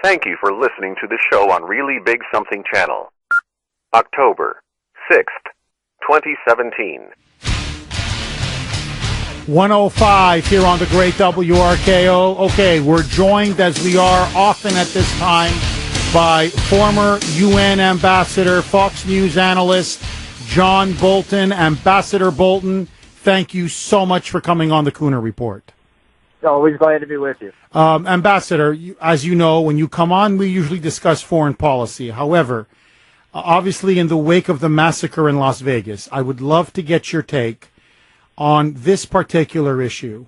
Thank you for listening to the show on Really Big Something Channel. October 6th, 2017. 105 here on the great WRKO. Okay, we're joined, as we are often at this time, by former UN ambassador, Fox News analyst, John Bolton. Ambassador Bolton, thank you so much for coming on the Kuhner Report. Always glad to be with you. Ambassador, as you know, when you come on, we usually discuss foreign policy. However, obviously in the wake of the massacre in Las Vegas, I would love to get your take on this particular issue.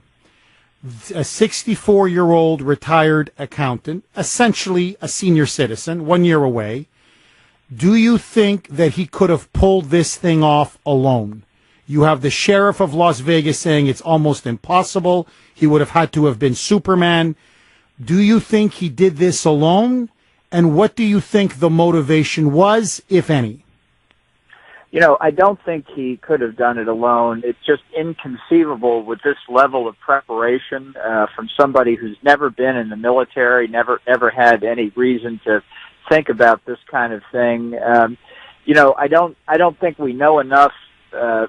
A 64-year-old retired accountant, essentially a senior citizen, 1 year away. Do you think that he could have pulled this thing off alone? You have the sheriff of Las Vegas saying it's almost impossible. He would have had to have been Superman. Do you think he did this alone? And what do you think the motivation was, if any? You know, I don't think he could have done it alone. It's just inconceivable with this level of preparation from somebody who's never been in the military, never had any reason to think about this kind of thing. You know, I don't think we know enough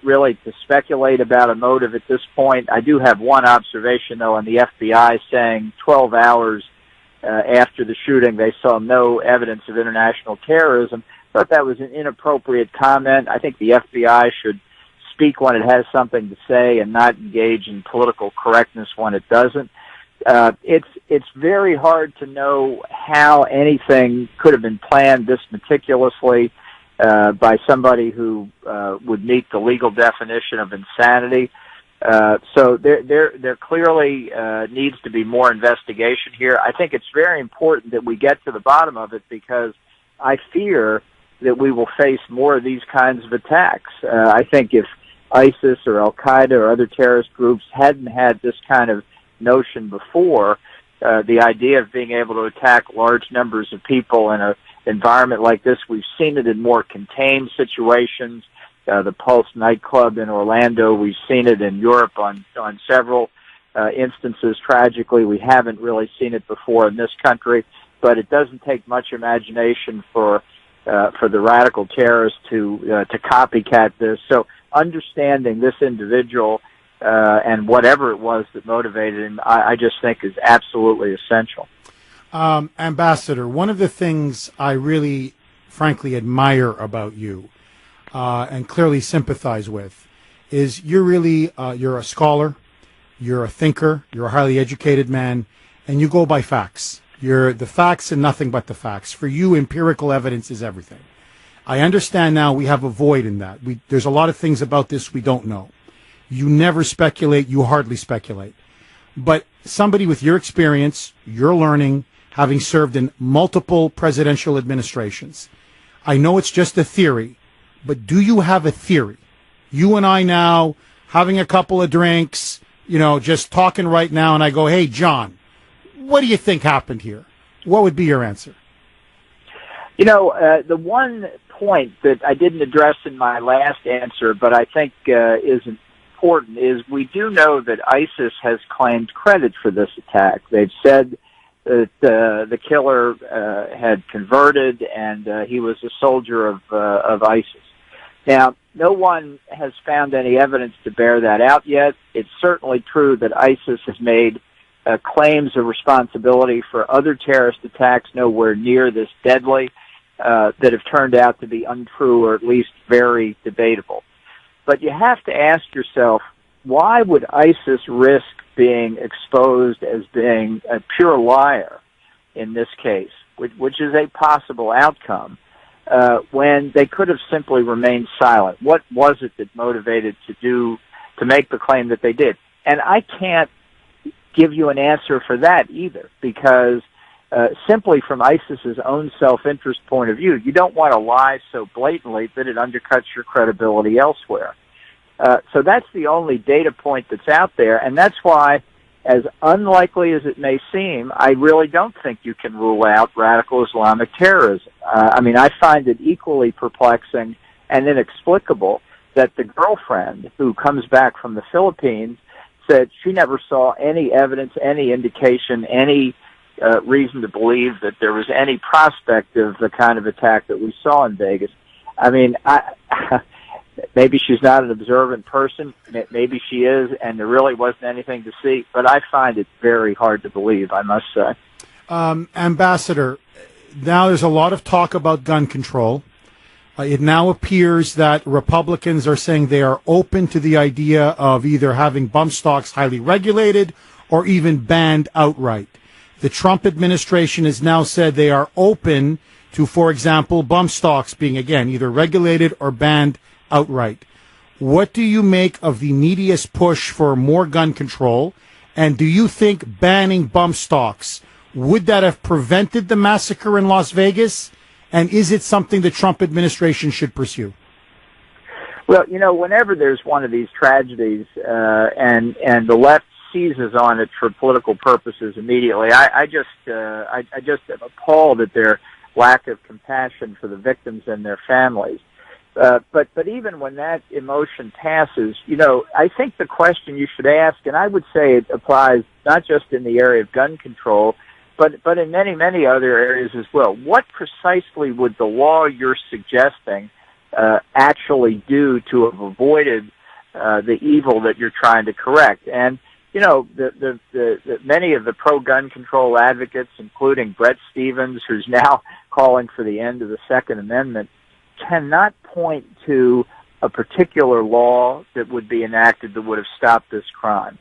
really to speculate about a motive at this point. I do have one observation, though, on the FBI saying 12 hours after the shooting they saw no evidence of international terrorism. I thought that was an inappropriate comment. I think the FBI should speak when it has something to say and not engage in political correctness when it doesn't. It's very hard to know how anything could have been planned this meticulously by somebody who would meet the legal definition of insanity. So there clearly needs to be more investigation here. I think it's very important that we get to the bottom of it, because I fear that we will face more of these kinds of attacks. I think if ISIS or Al-Qaeda or other terrorist groups hadn't had this kind of notion before, the idea of being able to attack large numbers of people in an environment like this, we've seen it in more contained situations. The Pulse nightclub in Orlando, we've seen it in Europe on several instances. Tragically, we haven't really seen it before in this country, but it doesn't take much imagination for the radical terrorists to copycat this. So understanding this individual and whatever it was that motivated him, I just think is absolutely essential. Ambassador, one of the things I really, frankly, admire about you and clearly sympathize with is you're a scholar, you're a thinker, you're a highly educated man, and you go by facts. You're the facts and nothing but the facts. For you, empirical evidence is everything. I understand now we have a void in that. There's a lot of things about this we don't know. You never speculate. You hardly speculate. But somebody with your experience, your learning, having served in multiple presidential administrations, I know it's just a theory, but do you have a theory? You and I now, having a couple of drinks, just talking right now, and I go, hey, John, what do you think happened here? What would be your answer? The one point that I didn't address in my last answer, but I think is important, is we do know that ISIS has claimed credit for this attack. They've said that the killer had converted and he was a soldier of ISIS. Now, no one has found any evidence to bear that out yet. It's certainly true that ISIS has made claims of responsibility for other terrorist attacks nowhere near this deadly that have turned out to be untrue or at least very debatable. But you have to ask yourself, why would ISIS risk being exposed as being a pure liar in this case, which is a possible outcome, when they could have simply remained silent? What was it that motivated to make the claim that they did? And I can't give you an answer for that either, because simply from ISIS's own self-interest point of view, you don't want to lie so blatantly that it undercuts your credibility elsewhere. So that's the only data point that's out there, and that's why, as unlikely as it may seem, I really don't think you can rule out radical Islamic terrorism. I find it equally perplexing and inexplicable that the girlfriend who comes back from the Philippines said she never saw any evidence, any indication, any reason to believe that there was any prospect of the kind of attack that we saw in Vegas. I mean, maybe she's not an observant person. Maybe she is, and there really wasn't anything to see. But I find it very hard to believe, I must say. Ambassador, now there's a lot of talk about gun control. It now appears that Republicans are saying they are open to the idea of either having bump stocks highly regulated or even banned outright. The Trump administration has now said they are open to, for example, bump stocks being, again, either regulated or banned outright. What do you make of the media's push for more gun control? And do you think banning bump stocks, would that have prevented the massacre in Las Vegas? And is it something the Trump administration should pursue? Well, whenever there's one of these tragedies, and the left seizes on it for political purposes immediately, I just am appalled at their lack of compassion for the victims and their families. But even when that emotion passes, I think the question you should ask, and I would say it applies not just in the area of gun control, but in many, many other areas as well. What precisely would the law you're suggesting actually do to have avoided the evil that you're trying to correct? And the many of the pro-gun control advocates, including Brett Stevens, who's now calling for the end of the Second Amendment, cannot point to a particular law that would be enacted that would have stopped this crime.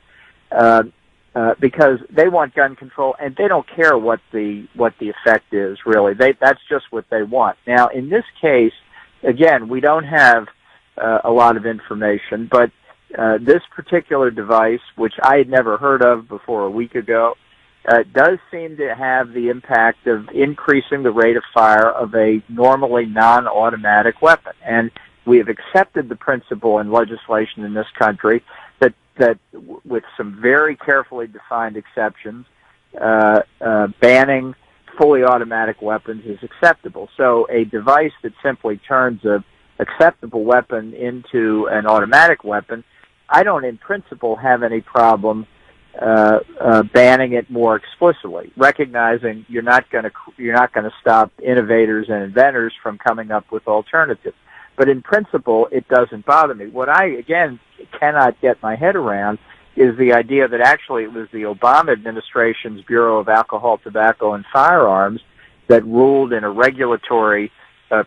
Because they want gun control, and they don't care what the effect is, really. That's just what they want. Now, in this case, again, we don't have a lot of information, but this particular device, which I had never heard of before a week ago, does seem to have the impact of increasing the rate of fire of a normally non-automatic weapon. And we have accepted the principle in legislation in this country that with some very carefully defined exceptions, banning fully automatic weapons is acceptable. So a device that simply turns an acceptable weapon into an automatic weapon, I don't in principle have any problem banning it more explicitly, recognizing you're not going to stop innovators and inventors from coming up with alternatives. But in principle, it doesn't bother me. What I, again, cannot get my head around is the idea that actually it was the Obama administration's Bureau of Alcohol, Tobacco, and Firearms that ruled in a regulatory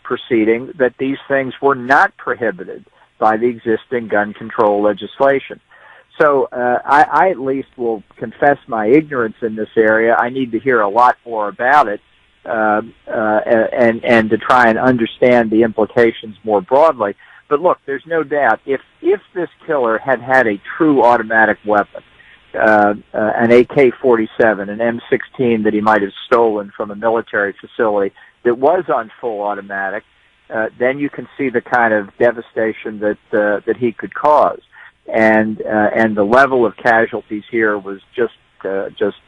proceeding that these things were not prohibited by the existing gun control legislation. So I at least will confess my ignorance in this area. I need to hear a lot more about it. And to try and understand the implications more broadly. But look, there's no doubt, if this killer had a true automatic weapon, an AK-47, an M16 that he might have stolen from a military facility that was on full automatic, then you can see the kind of devastation that he could cause. And the level of casualties here was just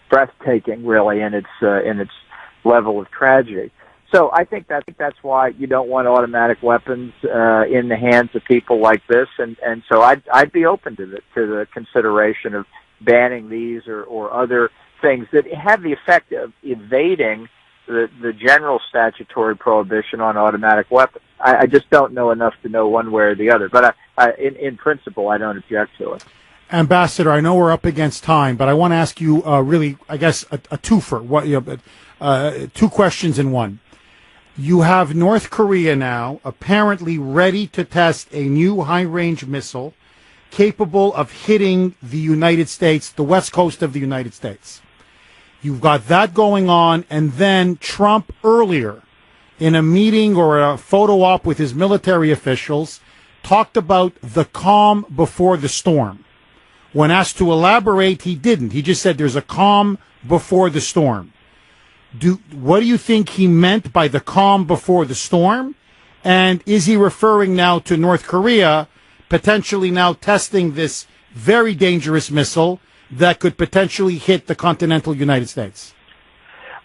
breathtaking, really, in its level of tragedy. So I think that's why you don't want automatic weapons in the hands of people like this, and so I'd be open to the consideration of banning these or other things that have the effect of evading the general statutory prohibition on automatic weapons. I just don't know enough to know one way or the other, but in principle, I don't object to it. Ambassador, I know we're up against time, but I want to ask you really, I guess, a twofer. Two questions in one. You have North Korea now apparently ready to test a new high-range missile capable of hitting the United States, the west coast of the United States. You've got that going on, and then Trump earlier in a meeting or a photo op with his military officials talked about the calm before the storm. When asked to elaborate, he didn't. He just said there's a calm before the storm. What do you think he meant by the calm before the storm? And is he referring now to North Korea potentially now testing this very dangerous missile that could potentially hit the continental United States?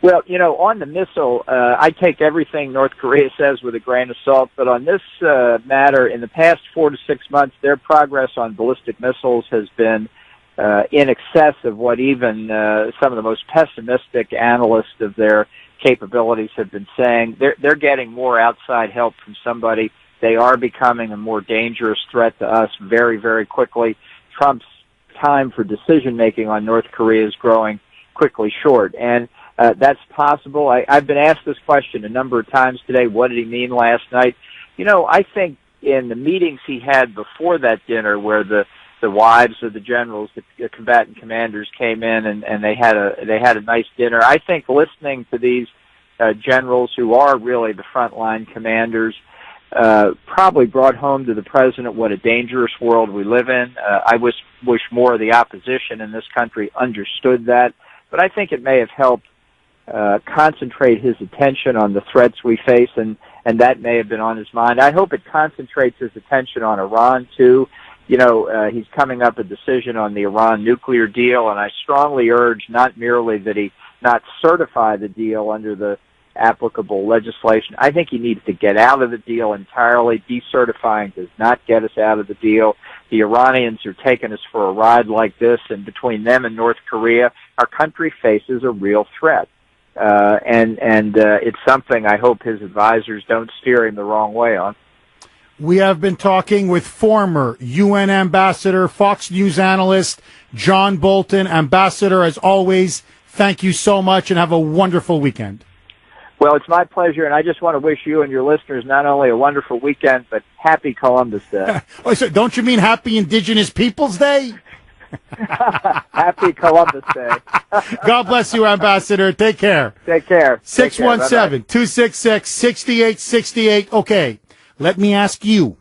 Well, on the missile, I take everything North Korea says with a grain of salt, but on this matter, in the past 4 to 6 months, their progress on ballistic missiles has been in excess of what even some of the most pessimistic analysts of their capabilities have been saying. They're getting more outside help from somebody. They are becoming a more dangerous threat to us very, very quickly. Trump's time for decision-making on North Korea is growing quickly short. And that's possible. I've been asked this question a number of times today. What did he mean last night? I think in the meetings he had before that dinner where the wives of the generals, the combatant commanders came in and they had a nice dinner. I think listening to these generals who are really the frontline commanders probably brought home to the president what a dangerous world we live in. I wish more of the opposition in this country understood that, but I think it may have helped concentrate his attention on the threats we face, and that may have been on his mind. I hope it concentrates his attention on Iran too. He's coming up a decision on the Iran nuclear deal, and I strongly urge not merely that he not certify the deal under the applicable legislation. I think he needs to get out of the deal entirely. Decertifying does not get us out of the deal. The Iranians are taking us for a ride like this, and between them and North Korea, our country faces a real threat. And it's something I hope his advisors don't steer him the wrong way on. We have been talking with former UN ambassador, Fox News analyst, John Bolton. Ambassador, as always, thank you so much and have a wonderful weekend. Well, it's my pleasure, and I just want to wish you and your listeners not only a wonderful weekend, but happy Columbus Day. So don't you mean happy Indigenous Peoples Day? Happy Columbus Day. God bless you, Ambassador. Take care. Take care. 617-266-6868. Okay, let me ask you.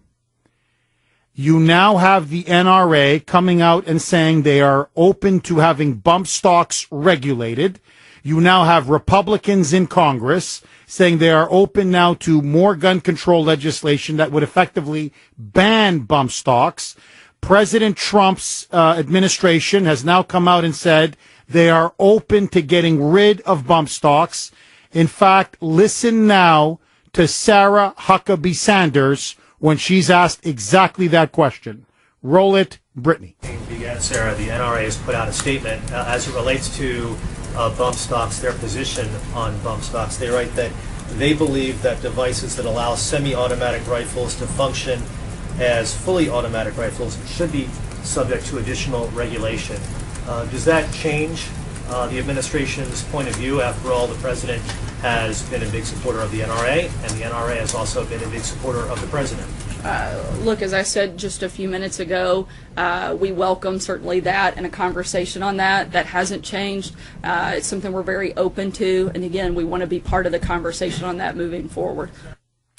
You now have the NRA coming out and saying they are open to having bump stocks regulated. You now have Republicans in Congress saying they are open now to more gun control legislation that would effectively ban bump stocks. President Trump's administration has now come out and said they are open to getting rid of bump stocks. In fact, listen now to Sarah Huckabee Sanders when she's asked exactly that question. Roll it, Brittany. Began, Sarah, the NRA has put out a statement as it relates to bump stocks, their position on bump stocks. They write that they believe that devices that allow semi-automatic rifles to function as fully automatic rifles should be subject to additional regulation. Does that change the administration's point of view? After all, the president has been a big supporter of the NRA, and the NRA has also been a big supporter of the president. Look, as I said just a few minutes ago, we welcome certainly that and a conversation on that. That hasn't changed. It's something we're very open to, and again, we want to be part of the conversation on that moving forward.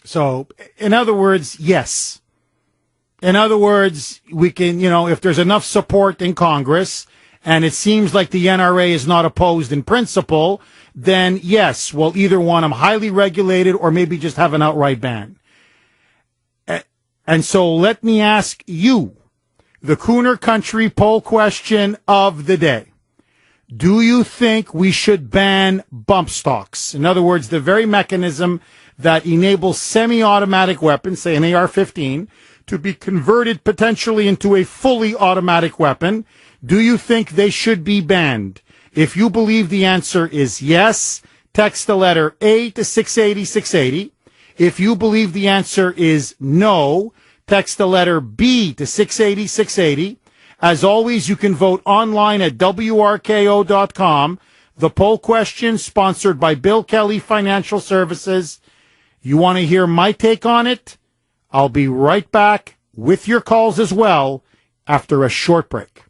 So, in other words, yes. In other words, we can, if there's enough support in Congress, and it seems like the NRA is not opposed in principle, then yes, we'll either want them highly regulated or maybe just have an outright ban. And so let me ask you, the Kuhner Country poll question of the day. Do you think we should ban bump stocks? In other words, the very mechanism that enables semi-automatic weapons, say an AR-15, to be converted potentially into a fully automatic weapon. Do you think they should be banned? If you believe the answer is yes, text the letter A to 680-680. If you believe the answer is no, text the letter B to 680-680. As always, you can vote online at WRKO.com. The poll question sponsored by Bill Kelly Financial Services. You want to hear my take on it? I'll be right back with your calls as well after a short break.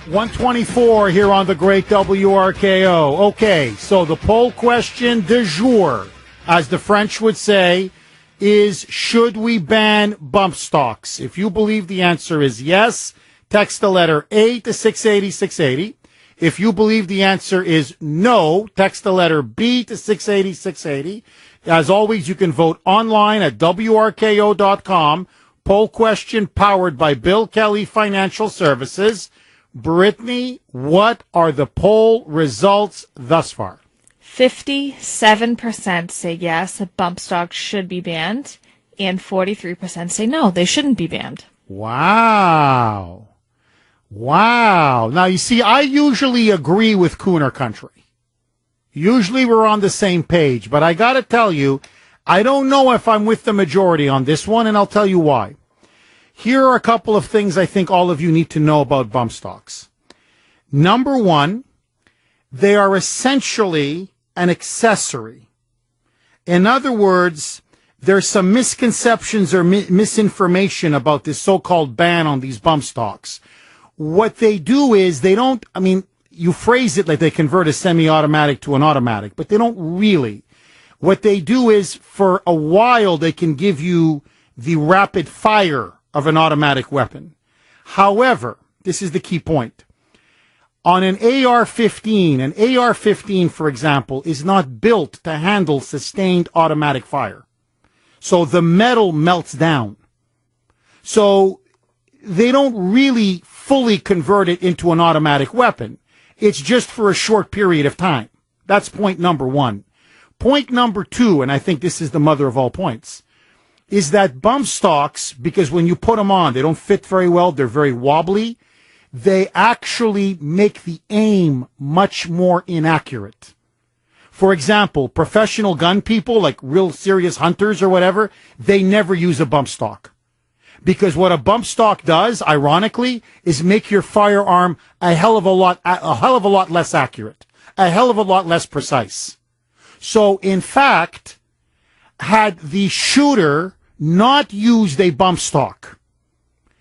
124 here on the great WRKO. Okay, so the poll question du jour, as the French would say, is should we ban bump stocks? If you believe the answer is yes, text the letter A to 680-680. If you believe the answer is no, text the letter B to 680-680. As always, you can vote online at WRKO.com. Poll question powered by Bill Kelly Financial Services. Brittany, what are the poll results thus far? 57% say yes, that bump stocks should be banned, and 43% say no, they shouldn't be banned. Wow. Wow. Now, you see, I usually agree with Kuhner Country. Usually we're on the same page, but I got to tell you, I don't know if I'm with the majority on this one, and I'll tell you why. Here are a couple of things I think all of you need to know about bump stocks. Number one, they are essentially an accessory. In other words, there's some misconceptions or misinformation about this so-called ban on these bump stocks. What they do is you phrase it like they convert a semi-automatic to an automatic, but they don't really. What they do is, for a while, they can give you the rapid fire of an automatic weapon. However, this is the key point. On an AR-15, for example, is not built to handle sustained automatic fire. So the metal melts down. So they don't really fully convert it into an automatic weapon. It's just for a short period of time. That's point number one. Point number two, and I think this is the mother of all points, is that bump stocks, because when you put them on, they don't fit very well, they're very wobbly, they actually make the aim much more inaccurate. For example, professional gun people, like real serious hunters or whatever, they never use a bump stock. Because what a bump stock does, ironically, is make your firearm a hell of a lot less accurate, a hell of a lot less precise. So, in fact, had the shooter not used a bump stock,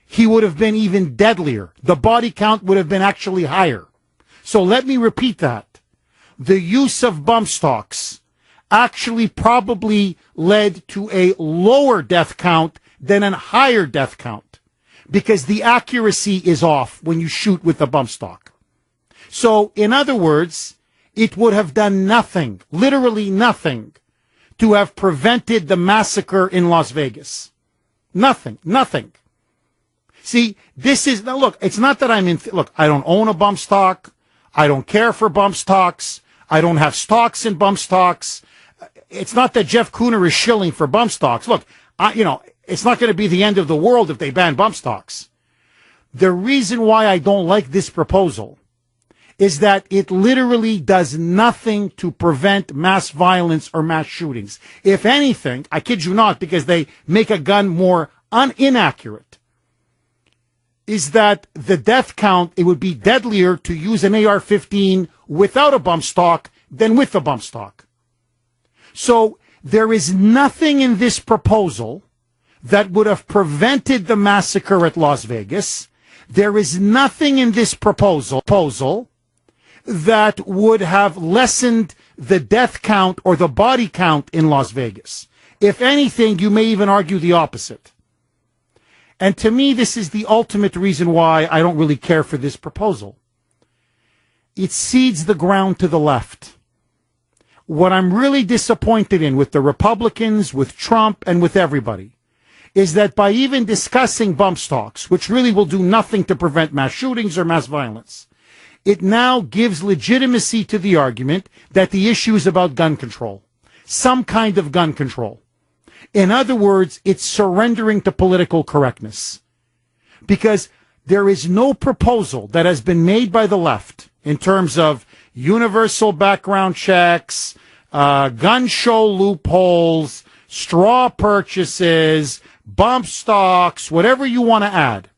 he would have been even deadlier. The body count would have been actually higher. So let me repeat that. The use of bump stocks actually probably led to a lower death count than a higher death count, because the accuracy is off when you shoot with the bump stock. So, in other words, it would have done nothing, literally nothing, to have prevented the massacre in Las Vegas. Nothing. See, this is, now look, it's not that I don't own a bump stock. I don't care for bump stocks. I don't have stocks in bump stocks. It's not that Jeff Kuhner is shilling for bump stocks. Look, it's not going to be the end of the world if they ban bump stocks. The reason why I don't like this proposal is that it literally does nothing to prevent mass violence or mass shootings. If anything, I kid you not, because they make a gun more inaccurate, is that the death count, it would be deadlier to use an AR-15 without a bump stock than with a bump stock. So there is nothing in this proposal that would have prevented the massacre at Las Vegas. There is nothing in this proposal that would have lessened the death count or the body count in Las Vegas. If anything, you may even argue the opposite. And to me, this is the ultimate reason why I don't really care for this proposal. It cedes the ground to the left. What I'm really disappointed in with the Republicans, with Trump, and with everybody is that by even discussing bump stocks, which really will do nothing to prevent mass shootings or mass violence, it now gives legitimacy to the argument that the issue is about gun control, some kind of gun control. In other words, it's surrendering to political correctness. Because there is no proposal that has been made by the left in terms of universal background checks, gun show loopholes, straw purchases, bump stocks, whatever you want to add,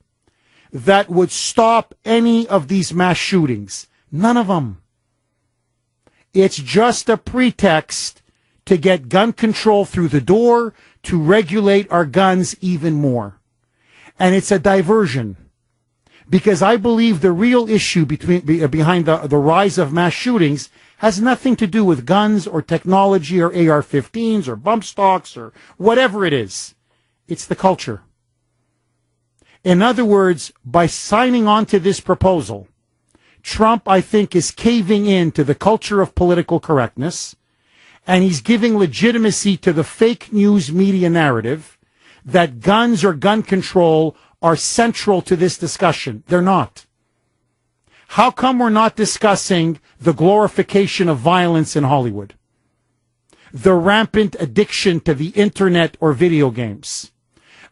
that would stop any of these mass shootings. None of them. It's just a pretext to get gun control through the door, to regulate our guns even more. And it's a diversion. Because I believe the real issue behind the rise of mass shootings has nothing to do with guns or technology or AR-15s or bump stocks or whatever it is. It's the culture. In other words, by signing on to this proposal, Trump, I think, is caving in to the culture of political correctness, and he's giving legitimacy to the fake news media narrative that guns or gun control are central to this discussion. They're not. How come we're not discussing the glorification of violence in Hollywood? The rampant addiction to the internet or video games?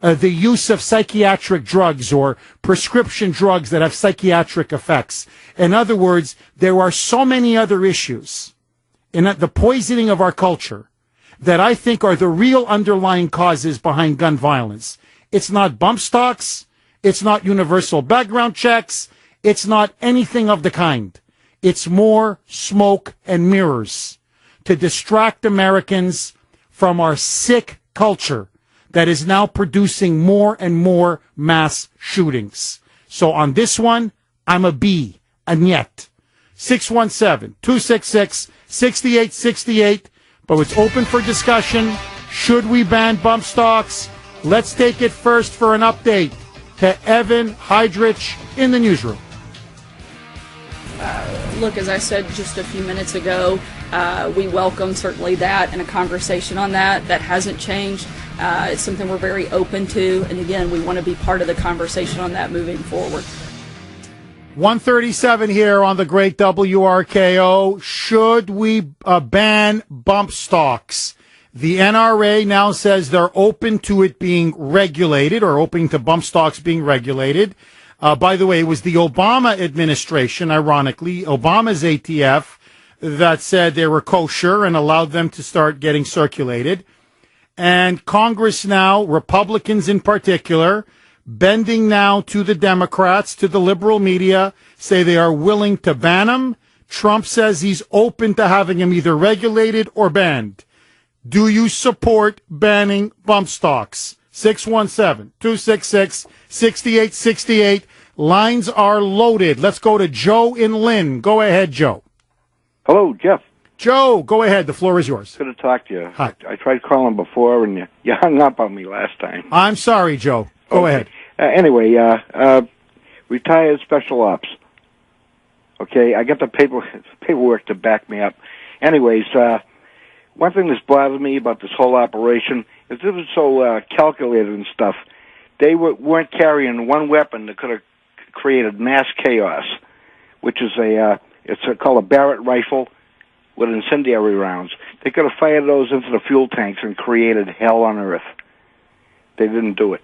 the use of psychiatric drugs or prescription drugs that have psychiatric effects. In other words, there are so many other issues in the poisoning of our culture that I think are the real underlying causes behind gun violence. It's not bump stocks. It's not universal background checks. It's not anything of the kind. It's more smoke and mirrors to distract Americans from our sick culture that is now producing more and more mass shootings. So on this one, I'm a B, a niet. 617-266-6868. But it's open for discussion. Should we ban bump stocks? Let's take it first for an update to Evan Heidrich in the newsroom. Look, as I said just a few minutes ago, we welcome certainly that and a conversation on that. That hasn't changed. It's something we're very open to. And again, we want to be part of the conversation on that moving forward. 137 here on the great WRKO. Should we ban bump stocks? The NRA now says they're open to it being regulated, or open to bump stocks being regulated. By the way, it was the Obama administration, ironically, Obama's ATF, that said they were kosher and allowed them to start getting circulated. And Congress now, Republicans in particular, bending now to the Democrats, to the liberal media, say they are willing to ban them. Trump says he's open to having them either regulated or banned. Do you support banning bump stocks? 617-266-6868. Lines are loaded. Let's go to Joe in Lynn. Go ahead, Joe. Hello, Jeff. Joe, go ahead. The floor is yours. Good to talk to you. Hi. I tried calling before, and you hung up on me last time. I'm sorry, Joe. Go ahead. Anyway, retired special ops. Okay, I got the paperwork to back me up. Anyways, one thing that's bothered me about this whole operation is it was so calculated and stuff. They weren't carrying one weapon that could have created mass chaos, which is called a Barrett rifle with incendiary rounds. They could have fired those into the fuel tanks and created hell on earth. They didn't do it.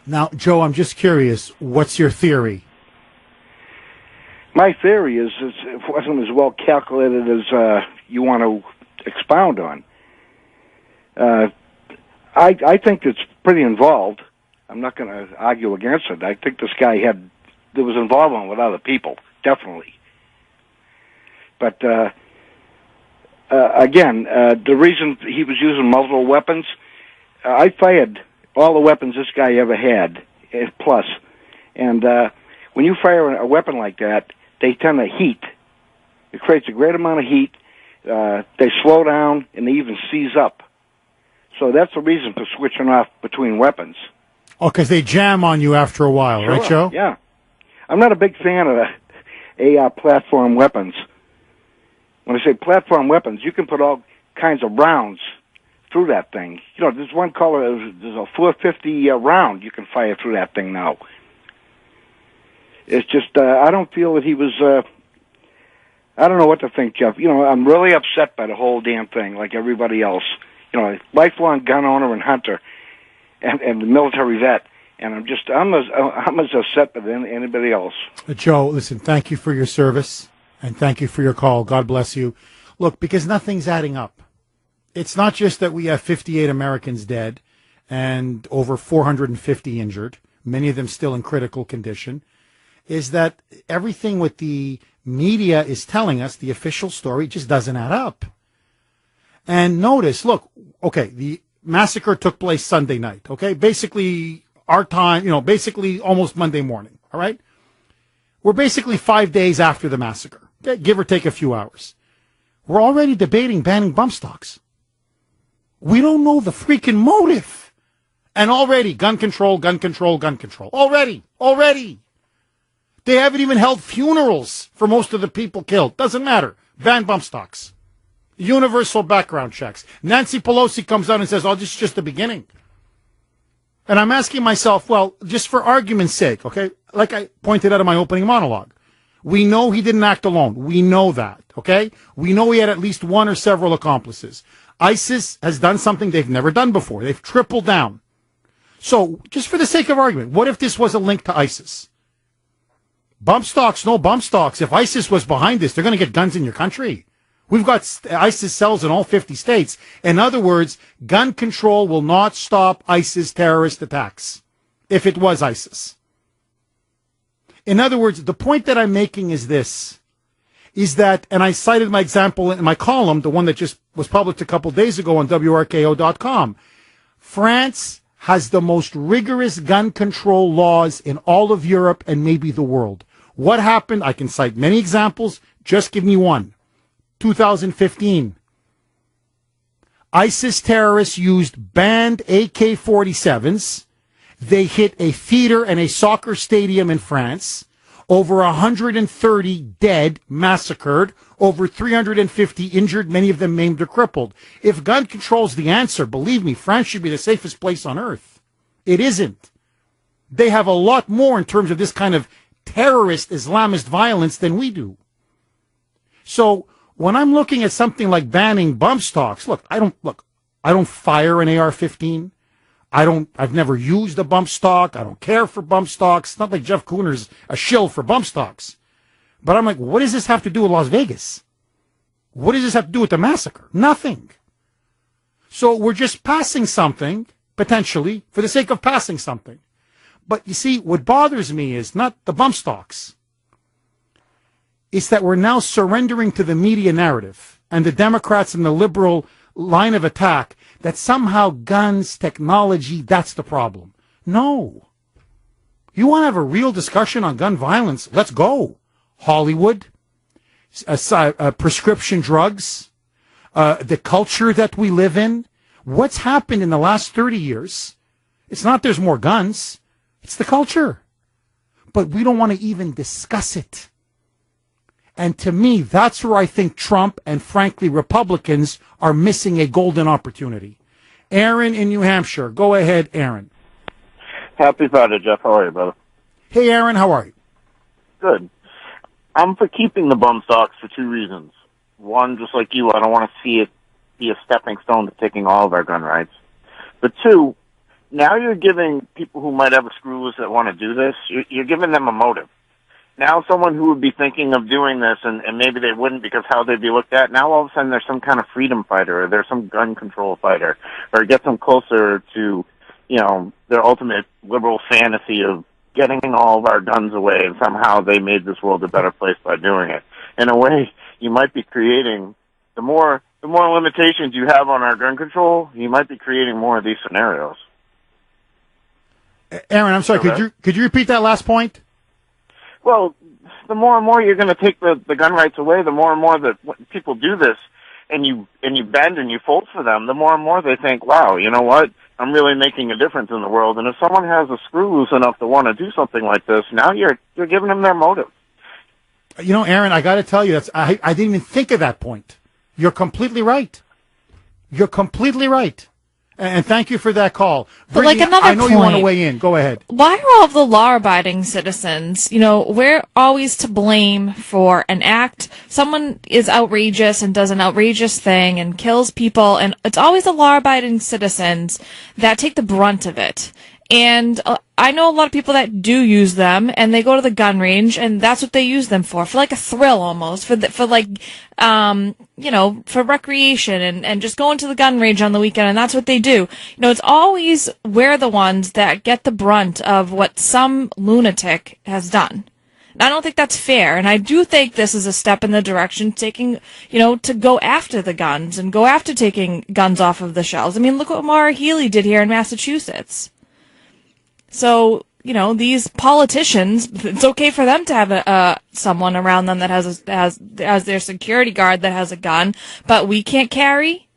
Now, Joe, I'm just curious. What's your theory? My theory is it wasn't as well calculated as you want to expound on. I think it's pretty involved. I'm not going to argue against it. I think this guy there was involvement with other people, definitely. But again, the reason he was using multiple weapons, I fired all the weapons this guy ever had, plus. And when you fire a weapon like that, they tend to heat. It creates a great amount of heat. They slow down, and they even seize up. So that's the reason for switching off between weapons. Oh, because they jam on you after a while, Sure, right, Joe? Yeah. I'm not a big fan of AR platform weapons. When I say platform weapons, you can put all kinds of rounds through that thing. You know, there's one color, there's a 450 round you can fire through that thing now. It's just, I don't feel that he was, I don't know what to think, Jeff. You know, I'm really upset by the whole damn thing, like everybody else. You know, lifelong gun owner and hunter, and the military vet, and I'm as upset as anybody else. Joe, listen, thank you for your service, and thank you for your call. God bless you. Look, because nothing's adding up. It's not just that we have 58 Americans dead and over 450 injured, many of them still in critical condition, is that everything with the media is telling us, the official story, just doesn't add up. And notice, look, okay, the massacre took place Sunday night, okay? Basically, our time, basically almost Monday morning, all right? We're basically 5 days after the massacre, okay? Give or take a few hours. We're already debating banning bump stocks. We don't know the freaking motive. And already, gun control, gun control, gun control. Already. They haven't even held funerals for most of the people killed. Doesn't matter. Ban bump stocks. Universal background checks. Nancy Pelosi comes out and says, this is just the beginning. And I'm asking myself, well, just for argument's sake, okay, like I pointed out in my opening monologue, we know he didn't act alone. We know that, okay? We know he had at least one or several accomplices. ISIS has done something they've never done before. They've tripled down. So, just for the sake of argument, what if this was a link to ISIS? Bump stocks, no bump stocks. If ISIS was behind this, they're going to get guns in your country. We've got ISIS cells in all 50 states. In other words, gun control will not stop ISIS terrorist attacks if it was ISIS. In other words, the point that I'm making is this, is that, and I cited my example in my column, the one that just was published a couple days ago on WRKO.com. France has the most rigorous gun control laws in all of Europe and maybe the world. What happened? I can cite many examples. Just give me one. 2015. ISIS terrorists used banned AK-47s. They hit a theater and a soccer stadium in France. Over 130 dead, massacred. Over 350 injured, many of them maimed or crippled. If gun control's the answer, believe me, France should be the safest place on earth. It isn't. They have a lot more in terms of this kind of terrorist Islamist violence than we do. So when I'm looking at something like banning bump stocks, I don't fire an AR-15. I've never used a bump stock. I don't care for bump stocks. It's not like Jeff Kuhner's a shill for bump stocks. But I'm like, what does this have to do with Las Vegas? What does this have to do with the massacre? Nothing. So we're just passing something, potentially, for the sake of passing something. But you see, what bothers me is not the bump stocks. It's that we're now surrendering to the media narrative and the Democrats and the liberal line of attack that somehow guns, technology, that's the problem. No. You want to have a real discussion on gun violence? Let's go. Hollywood, prescription drugs, the culture that we live in. What's happened in the last 30 years? It's not there's more guns. It's the culture. But we don't want to even discuss it. And to me, that's where I think Trump and, frankly, Republicans are missing a golden opportunity. Aaron in New Hampshire. Go ahead, Aaron. Happy Friday, Jeff. How are you, brother? Hey, Aaron. How are you? Good. I'm for keeping the bump stocks for two reasons. One, just like you, I don't want to see it be a stepping stone to taking all of our gun rights. But two, now you're giving people who might have a screw loose that want to do this, you're giving them a motive. Now someone who would be thinking of doing this, and maybe they wouldn't because how they'd be looked at, now all of a sudden there's some kind of freedom fighter, or there's some gun control fighter, or it gets them closer to, their ultimate liberal fantasy of getting all of our guns away, and somehow they made this world a better place by doing it. In a way, you might be creating, the more limitations you have on our gun control, you might be creating more of these scenarios. Aaron, I'm sorry, could you repeat that last point? Well, the more and more you're going to take the gun rights away, the more and more that people do this, and you bend and you fold for them, the more and more they think, wow, you know what? I'm really making a difference in the world. And if someone has a screw loose enough to want to do something like this, now you're giving them their motive. Aaron, I got to tell you, I didn't even think of that point. You're completely right. You're completely right. And thank you for that call. But Brittany, another I know point, you want to weigh in. Go ahead. Why are all of the law-abiding citizens, we're always to blame for an act. Someone is outrageous and does an outrageous thing and kills people, and it's always the law-abiding citizens that take the brunt of it. And I know a lot of people that do use them, and they go to the gun range, and that's what they use them for like a thrill almost, for recreation and just going to the gun range on the weekend, and that's what they do. It's always we're the ones that get the brunt of what some lunatic has done. And I don't think that's fair, and I do think this is a step in the direction taking, to go after the guns and go after taking guns off of the shelves. I mean, look what Maura Healey did here in Massachusetts. So, these politicians, it's okay for them to have someone around them that has their security guard that has a gun, but we can't carry?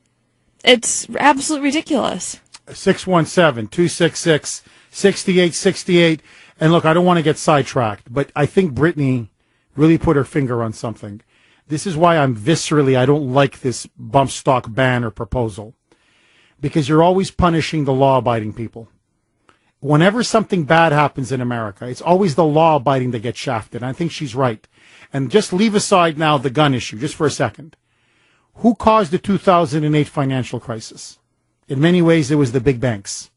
It's absolutely ridiculous. 617-266-6868. And look, I don't want to get sidetracked, but I think Brittany really put her finger on something. This is why I don't like this bump stock ban or proposal. Because you're always punishing the law-abiding people. Whenever something bad happens in America, it's always the law-abiding that gets shafted. I think she's right. And just leave aside now the gun issue, just for a second. Who caused the 2008 financial crisis? In many ways, it was the big banks.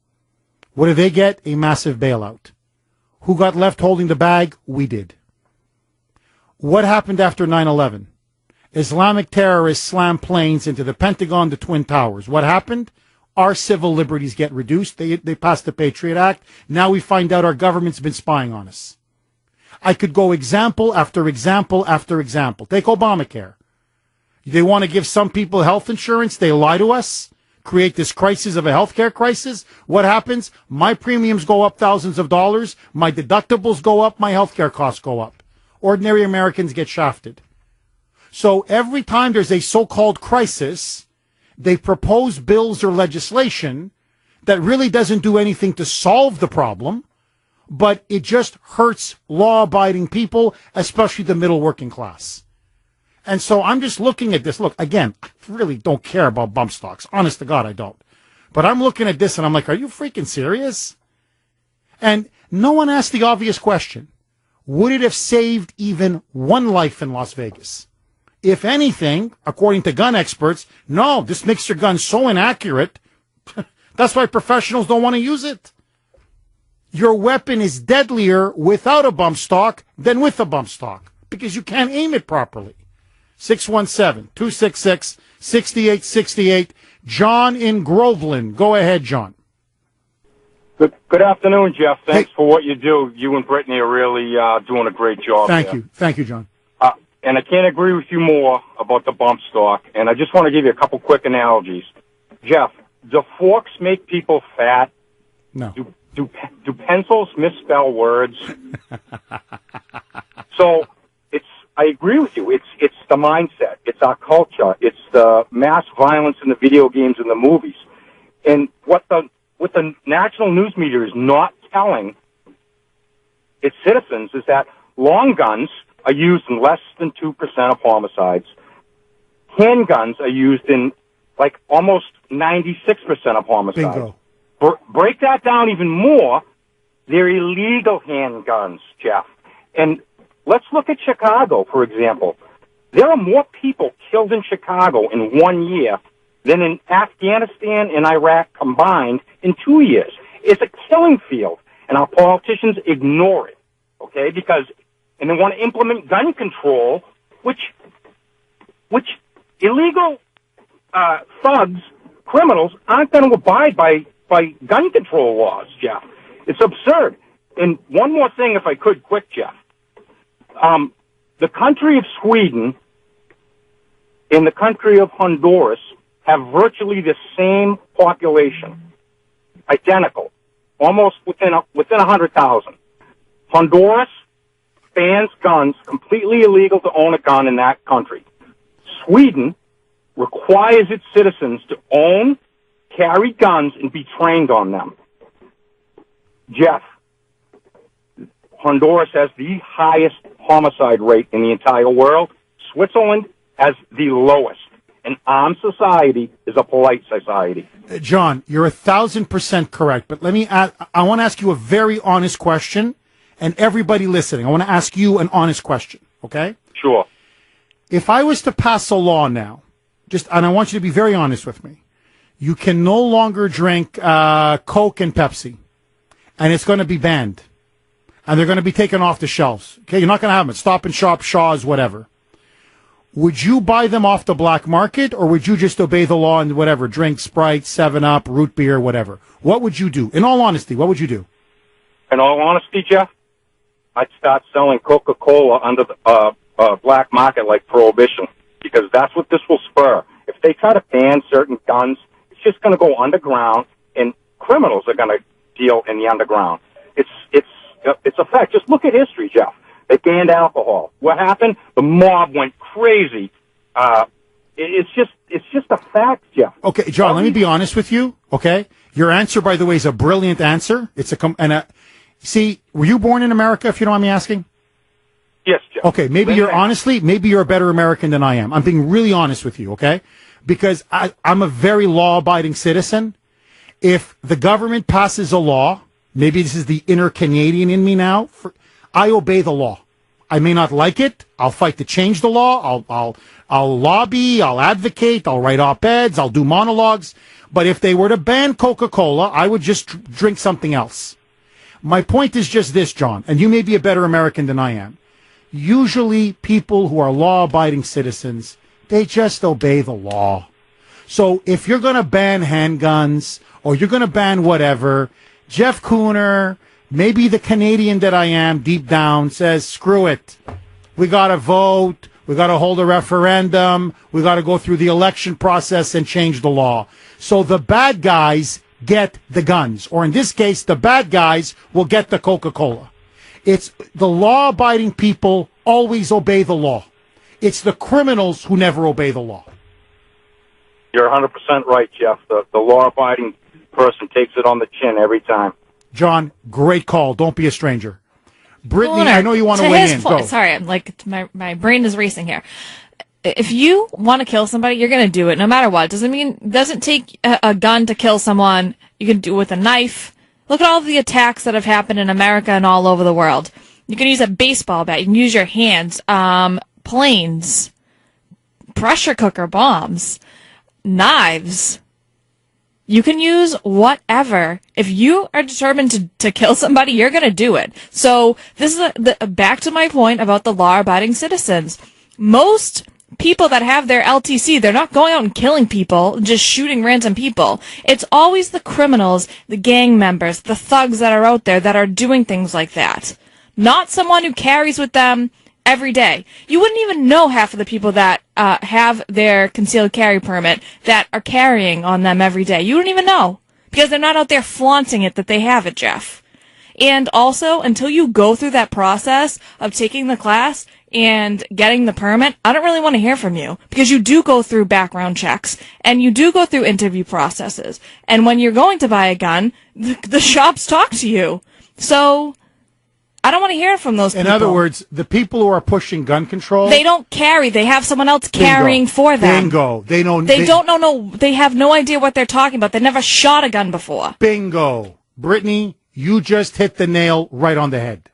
What do they get? A massive bailout. Who got left holding the bag? We did. What happened after 9/11? Islamic terrorists slammed planes into the Pentagon, the Twin Towers. What happened? Our civil liberties get reduced. They passed the Patriot Act. Now we find out our government's been spying on us. I could go example after example after example. Take Obamacare. They want to give some people health insurance. They lie to us, create this crisis of a healthcare crisis. What happens? My premiums go up thousands of dollars. My deductibles go up. My healthcare costs go up. Ordinary Americans get shafted. So every time there's a so-called crisis, they propose bills or legislation that really doesn't do anything to solve the problem, but it just hurts law-abiding people, especially the middle working class. And so I'm just looking at this. Look, again, I really don't care about bump stocks. Honest to God, I don't. But I'm looking at this and I'm like, are you freaking serious? And no one asked the obvious question. Would it have saved even one life in Las Vegas? If anything, according to gun experts, no, this makes your gun so inaccurate. That's why professionals don't want to use it. Your weapon is deadlier without a bump stock than with a bump stock because you can't aim it properly. 617-266-6868. John in Groveland. Go ahead, John. Good afternoon, Jeff. Thanks for what you do. You and Brittany are really doing a great job. Thank you. Thank you, John. And I can't agree with you more about the bump stock. And I just want to give you a couple quick analogies. Jeff, do forks make people fat? No. Do pencils misspell words? So I agree with you. It's the mindset. It's our culture. It's the mass violence in the video games and the movies. And what the national news media is not telling its citizens is that long guns are used in less than 2% of homicides. Handguns are used in like almost 96% of homicides. Bingo. Break that down even more. They're illegal handguns, Jeff. And let's look at Chicago, for example. There are more people killed in Chicago in 1 year than in Afghanistan and Iraq combined in 2 years. It's a killing field, and our politicians ignore it, okay? And they want to implement gun control, which illegal thugs, criminals, aren't going to abide by gun control laws, Jeff. It's absurd. And one more thing, if I could, quick, Jeff. The country of Sweden and the country of Honduras have virtually the same population, identical, almost within 100,000. Honduras bans guns, completely illegal to own a gun in that country. Sweden requires its citizens to own, carry guns, and be trained on them. Jeff, Honduras has the highest homicide rate in the entire world. Switzerland has the lowest. An armed society is a polite society. John, you're 1,000% correct, but I want to ask you a very honest question, and everybody listening, I want to ask you an honest question, okay? Sure. If I was to pass a law now, and I want you to be very honest with me, you can no longer drink Coke and Pepsi, and it's going to be banned, and they're going to be taken off the shelves. Okay, you're not going to have them at Stop and Shop, Shaw's, whatever. Would you buy them off the black market, or would you just obey the law and whatever, drink Sprite, 7-Up, root beer, whatever? What would you do? In all honesty, what would you do? In all honesty, Jeff, I'd start selling Coca-Cola under the black market like Prohibition, because that's what this will spur. If they try to ban certain guns, it's just going to go underground, and criminals are going to deal in the underground. It's a fact. Just look at history, Jeff. They banned alcohol. What happened? The mob went crazy. It's just a fact, Jeff. Okay, John, let me be honest with you, okay? Your answer, by the way, is a brilliant answer. See, were you born in America, if you don't mind me asking? Yes, Jeff. Okay, maybe you're a better American than I am. I'm being really honest with you, okay? Because I'm a very law-abiding citizen. If the government passes a law, maybe this is the inner Canadian in me now, I obey the law. I may not like it. I'll fight to change the law. I'll lobby. I'll advocate. I'll write op-eds. I'll do monologues. But if they were to ban Coca-Cola, I would just drink something else. My point is just this, John, and you may be a better American than I am. Usually people who are law-abiding citizens, they just obey the law. So if you're going to ban handguns or you're going to ban whatever, Jeff Kuhner, maybe the Canadian that I am deep down, says, screw it. We got to vote. We got to hold a referendum. We got to go through the election process and change the law. So the bad guys get the guns. Or in this case, the bad guys will get the Coca-Cola. It's the law-abiding people always obey the law. It's the criminals who never obey the law. You're 100% right, Jeff. The law-abiding person takes it on the chin every time. John, great call. Don't be a stranger. Brittany, I know you want to weigh in. Go. Sorry, I'm like, my brain is racing here. If you want to kill somebody, you're going to do it no matter what. Doesn't take a gun to kill someone. You can do it with a knife. Look at all of the attacks that have happened in America and all over the world. You can use a baseball bat. You can use your hands. Planes. Pressure cooker bombs. Knives. You can use whatever. If you are determined to kill somebody, you're going to do it. So this is back to my point about the law-abiding citizens. Most people that have their LTC, they're not going out and killing people, just shooting random people. It's always the criminals, the gang members, the thugs that are out there that are doing things like that. Not someone who carries with them every day. You wouldn't even know half of the people that have their concealed carry permit that are carrying on them every day. You wouldn't even know because they're not out there flaunting it that they have it, Jeff. And also, until you go through that process of taking the class and getting the permit, I don't really want to hear from you because you do go through background checks and you do go through interview processes. And when you're going to buy a gun, the shops talk to you. So I don't want to hear from those people. In other words, the people who are pushing gun control, they don't carry. They have someone else carrying for them. Bingo. They don't know. They have no idea what they're talking about. They never shot a gun before. Bingo. Brittany, you just hit the nail right on the head.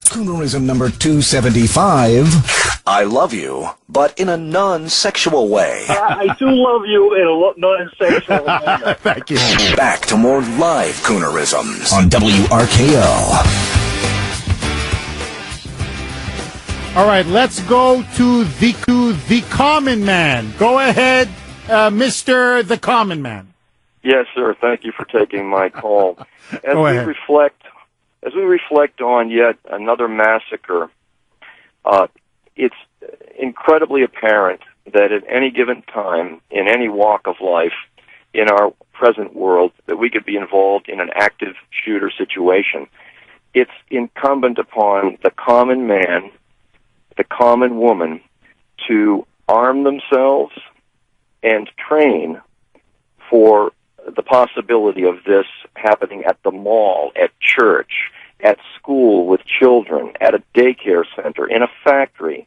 Coonerism number 275. I love you, but in a non-sexual way. I do love you in a non-sexual way. Thank you. Back to more live Coonerisms on WRKO. All right, let's go to the common man. Go ahead, Mr. The Common Man. Yes, sir. Thank you for taking my call. Go ahead. As we reflect on yet another massacre, it's incredibly apparent that at any given time, in any walk of life, in our present world, that we could be involved in an active shooter situation. It's incumbent upon the common man, the common woman, to arm themselves and train for the possibility of this happening at the mall, at church, at school with children, at a daycare center, in a factory.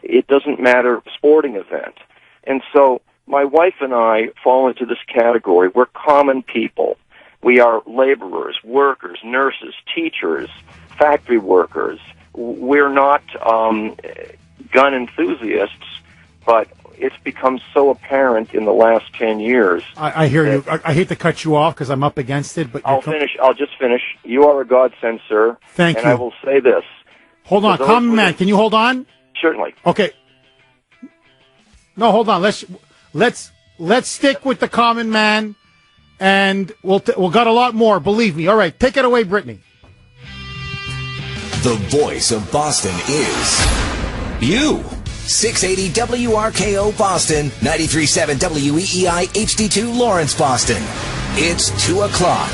It doesn't matter, sporting event. And so my wife and I fall into this category. We're common people. We are laborers, workers, nurses, teachers, factory workers. We're not gun enthusiasts, but it's become so apparent in the last 10 years. I hear you. I hate to cut you off because I'm up against it, but I'll just finish. You are a godsend, sir. Thank you. And I will say this. Hold on, common man. Can you hold on? Certainly. Okay. No, hold on. Let's stick with the common man, and we'll got a lot more. Believe me. All right, take it away, Brittany. The voice of Boston is you. 680 WRKO Boston, 93.7 WEEI HD2 Lawrence, Boston. It's 2 o'clock.